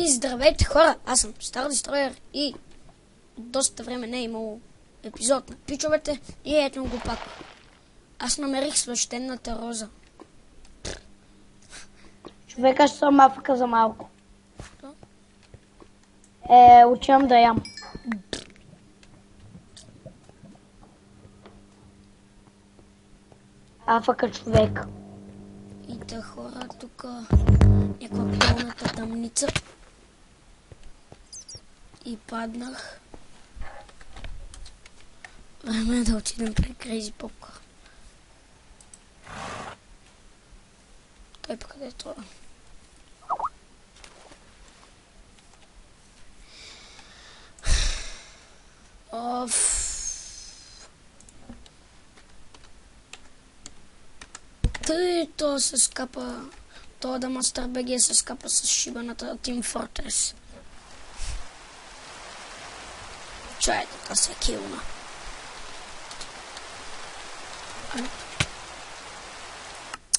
И здравейте хора, аз съм Стар Дестройер и доста време не е имало епизод на пичовете и ето го пак. Аз намерих свещената роза. Човека ще съм афъка за малко. Отивам да ям. Афъка човек. И те хора, тук някаква пълната тъмница. И паднах. Време е да отидем при Crazy Popcorn. Той пък къде е това? Тъй то се скапа. Това да Master BG се скапа с шибаната Team Fortress. Чайде, та се килна.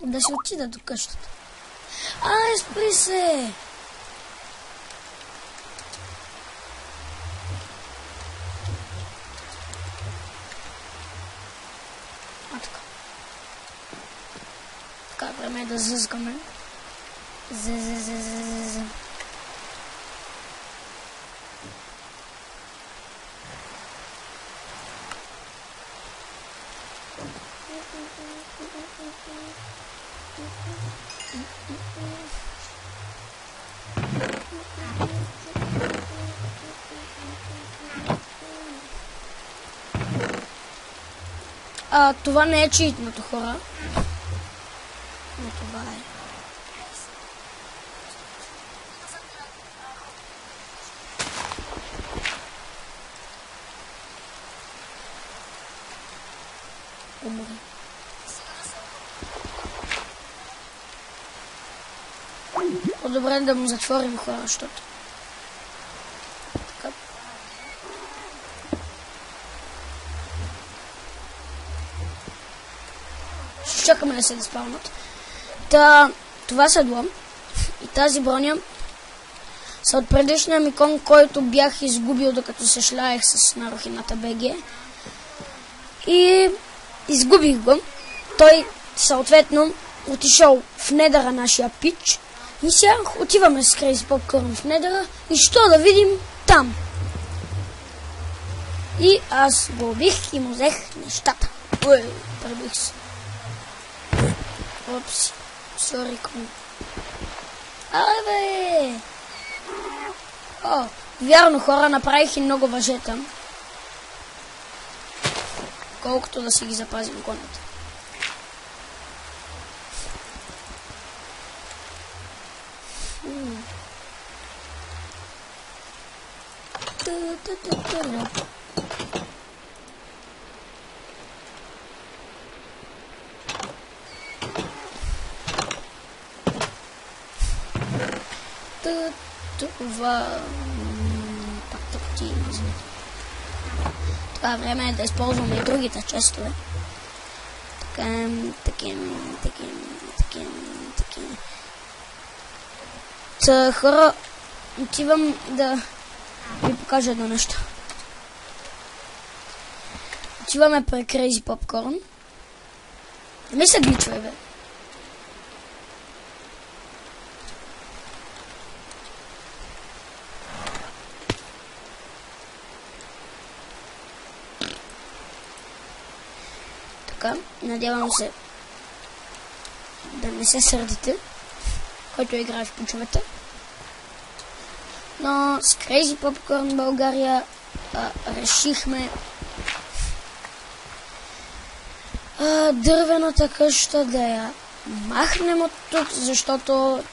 Да си отида до къщата. Спри се! Така. Така, време е да зъзгаме. Зъзъзъзъзъзъ. Това не е читното, хора. Но това е. Умри. По-добре да му затворим, хора, защото. Така. Ще чакаме да се диспаунат. Това седло и тази броня са от предишния ми кон, който бях изгубил докато се шляех с Нарухината БГ. И изгубих го. Той съответно отишъл в недъра нашия пич. И сега отиваме с Crazy Popcorn в недъра и що да видим там. И аз го убих и му взех нещата. Пребих се. Опси. Сори, кон. Бе! Вярно, хора, направих и много въжета. Колкото да си ги запазим конята. Това... Пак тъпти, това време е да използваме и другите честове. Хора, отивам да ви покажа едно нещо. Отиваме при Crazy Popcorn. Не ми се гличва, бе. Така, надявам се да не се сърдите, който играе в пичовете. Но с Crazy Popcorn България решихме дървената къща да я махнем от тук, защото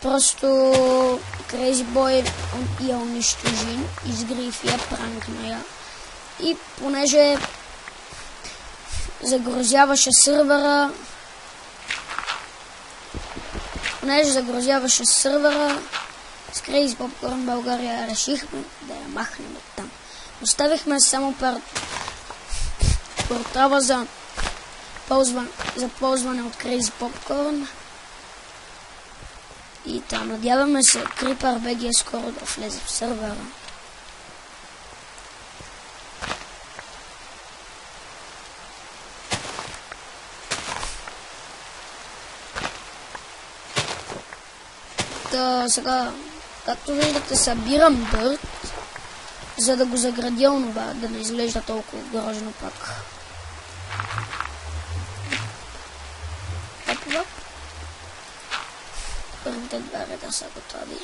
просто Crazy Boy я унищожи, изгрив я, пранкна я. И понеже загрозяваше сървъра, с Crazy Popcorn България решихме да я махнем от там. Оставихме само портала за ползване от Crazy Popcorn И надяваме се Creeper BG скоро да влезе в сервера. Сега, както виждате, събирам дърт, за да го заградя онова, да не изглежда толкова грозно пак. Оп. Първите два реда са готови.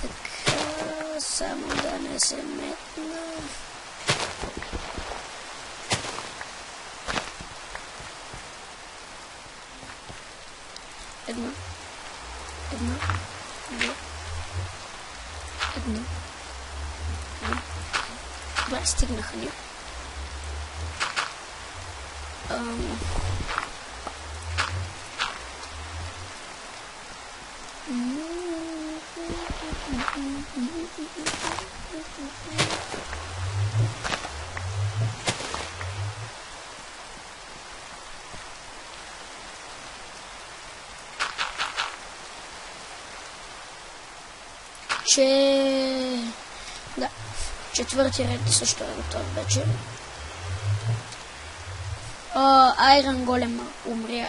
Така, само да не се метна. Едно. Добре, стигнаха ни. Да, четвърти ред също е готов вече. Айрон голема умря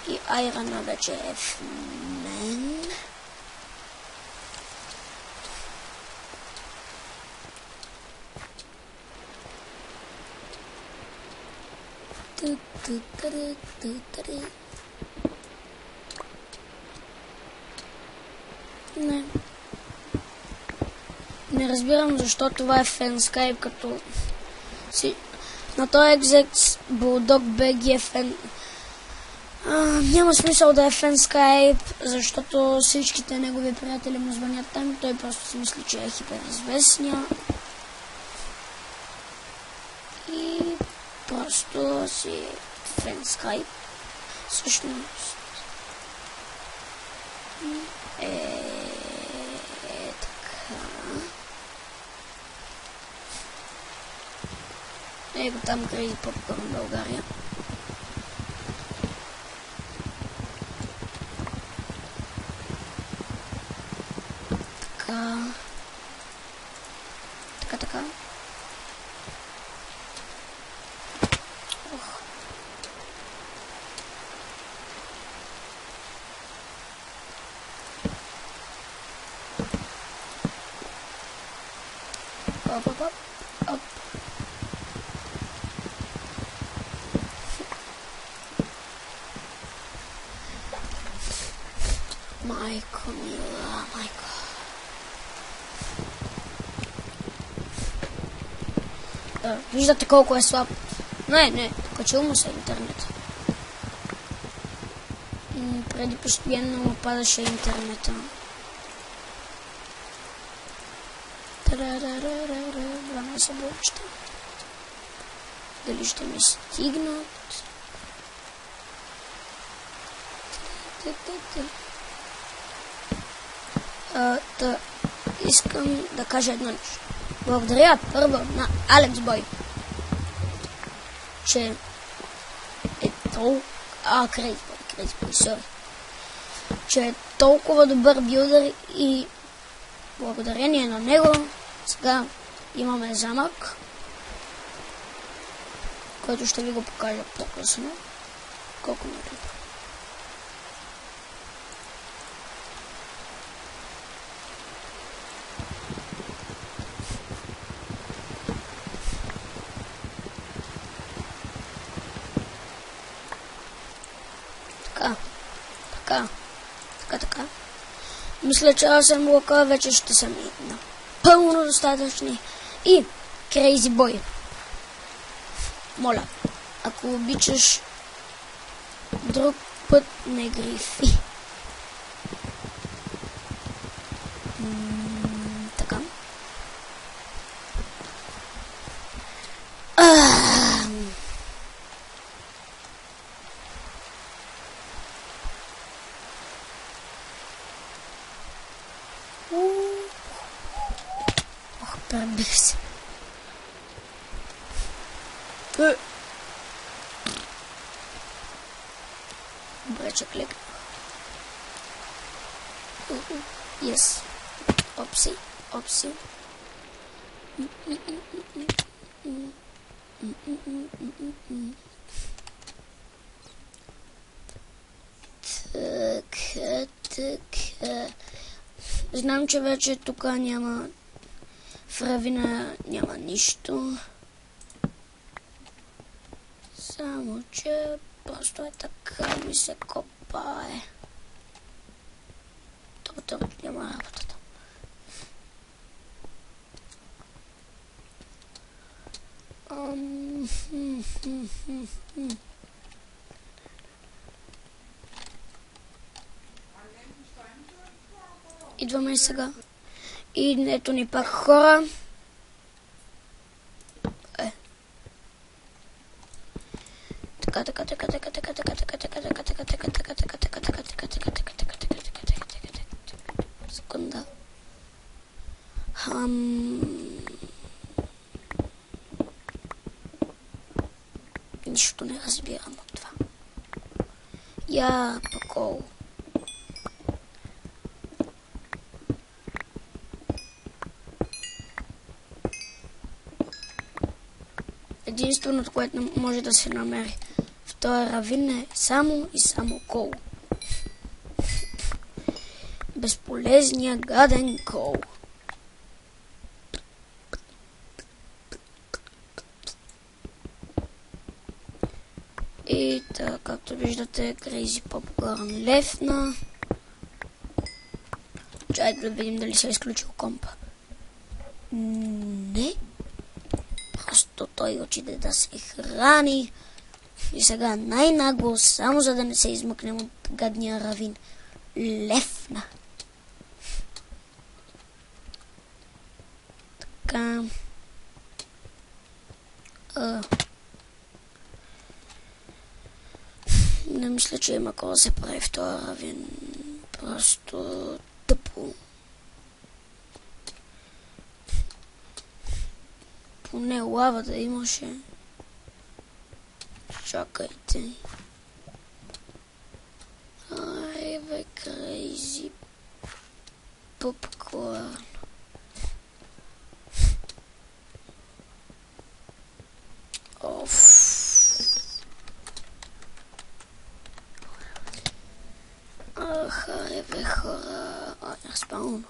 и айрона вече е в мен. Не разбирам защо това е фен Skype, като на този екзекс Bulldog BG е фен. Няма смисъл да е фен Skype, защото всичките негови приятели му звънят там и той просто си мисли, че е хиперизвестния. И просто си фен Skype. Всъщност Его там Crazy Popcorn България. Така. Оп. Майко мила, майко. Виждате колко е слаб. Не, покачил му се интернет. Преди постоянно му падаше интернета. Двама са блочета. Дали ще ми стигнат? Искам да кажа едно нещо. Благодаря първо на Алекс Бой, че е толкова... Crazy Boy, че е толкова добър билдър и благодарение на него сега имаме замък, който ще ви го покажа по-късно. Колко минути? Така. Мисля, че 8 блока вече ще са ми напълно достатъчни. И Crazy Boy, моля, ако обичаш, друг път не грифи. Така. Пребих се. вече кликнах. Yes. Опси. Така. Знам, че вече тук няма... В равина няма нищо. Само, че просто е така ми се копае. Това няма работата. Идваме сега. И ето ни пак хора. Секунда. Нищо не разбирам от това. Я покол. Единственото, което може да се намери в този равин е само и само кол. Безполезния гаден кол. И така, както виждате, Crazy Popcorn лефна. Чайде да видим дали се е изключил компа. Не. Просто той отиде да се храни. И сега най-нагло, само за да не се измъкнем от гадния равин, лефна. Така. Не мисля, че има какво да се прави в този равин. Просто тъпо. Поне лава да имаше. Чакайте. Ай, бе, Crazy Popcorn. Бе, хора. Спаун.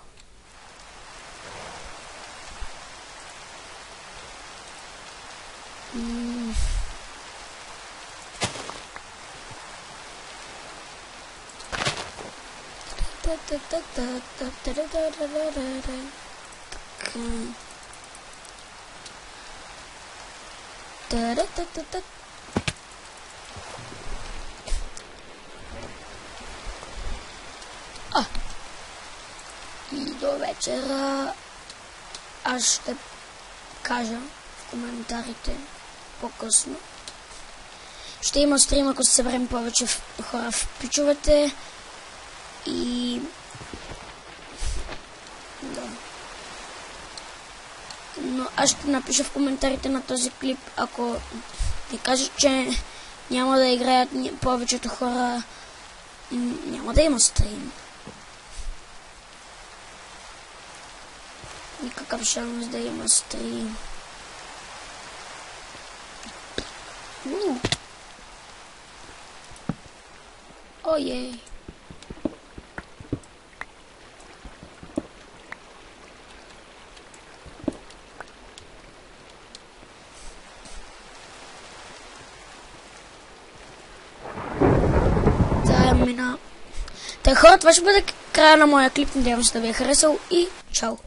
И до вечера аз ще кажа в коментарите по-късно. Ще има стрим, ако се съберем повече хора в пичовете. И... да. Но аз ще напиша в коментарите на този клип, ако ви кажа, че няма да играят повечето хора, няма да има стрим. Никакъв шанс да има стрим. Ой. Та хора, това ще бъде края на моя клип. Надявам се да ви е харесал и чао!